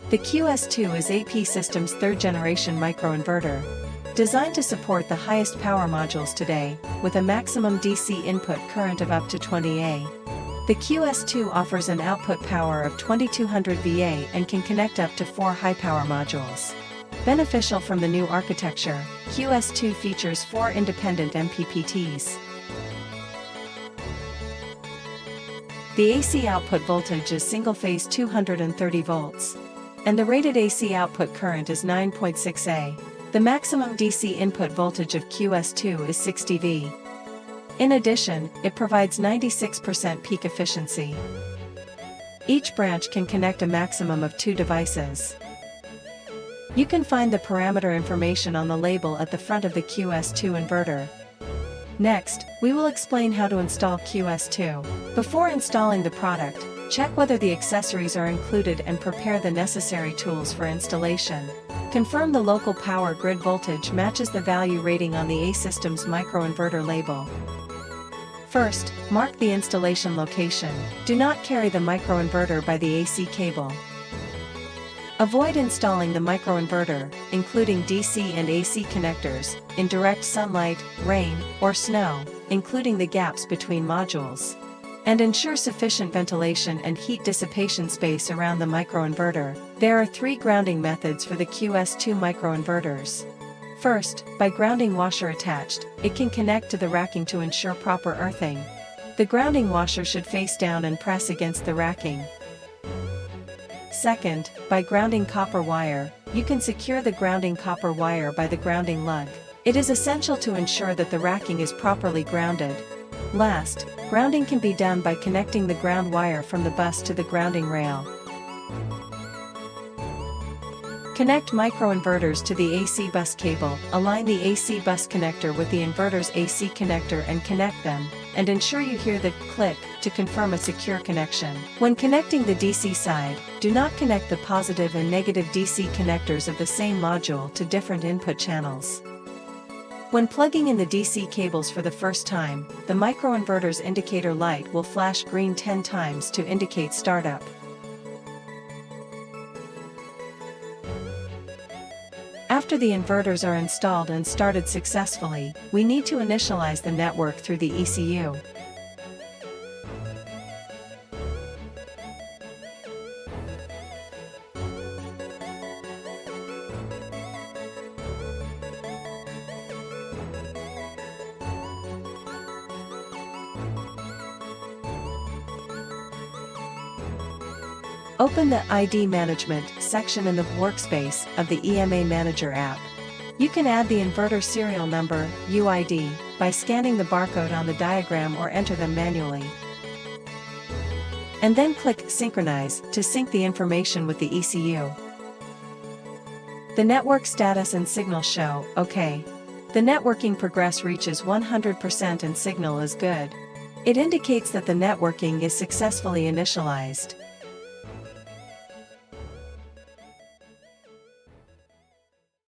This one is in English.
The QS2 is APsystems' third-generation microinverter, designed to support the highest power modules today, with a maximum DC input current of up to 20 A. The QS2 offers an output power of 2200 VA and can connect up to 4 high-power modules. Beneficial from the new architecture, QS2 features 4 independent MPPTs. The AC output voltage is single-phase 230 volts, and the rated AC output current is 9.6 A. The maximum DC input voltage of QS2 is 60 V. In addition, it provides 96% peak efficiency. Each branch can connect a maximum of 2 devices. You can find the parameter information on the label at the front of the QS2 inverter. Next, we will explain how to install QS2. Before installing the product, check whether the accessories are included and prepare the necessary tools for installation. Confirm the local power grid voltage matches the value rating on the APsystems microinverter label. First, mark the installation location. Do not carry the microinverter by the AC cable. Avoid installing the microinverter, including DC and AC connectors, in direct sunlight, rain, or snow, including the gaps between modules. And ensure sufficient ventilation and heat dissipation space around the microinverter. There are 3 grounding methods for the QS2 microinverters. First, by grounding washer attached, it can connect to the racking to ensure proper earthing. The grounding washer should face down and press against the racking. Second, by grounding copper wire, you can secure the grounding copper wire by the grounding lug. It is essential to ensure that the racking is properly grounded. Last, grounding can be done by connecting the ground wire from the bus to the grounding rail. Connect microinverters to the AC bus cable, align the AC bus connector with the inverter's AC connector and connect them, and ensure you hear the click to confirm a secure connection. When connecting the DC side, do not connect the positive and negative DC connectors of the same module to different input channels. When plugging in the DC cables for the first time, the microinverter's indicator light will flash green 10 times to indicate startup. After the inverters are installed and started successfully, we need to initialize the network through the ECU. Open the ID Management section in the Workspace of the EMA Manager app. You can add the inverter serial number, UID, by scanning the barcode on the diagram or enter them manually. And then click Synchronize to sync the information with the ECU. The network status and signal show OK. The networking progress reaches 100% and signal is good. It indicates that the networking is successfully initialized.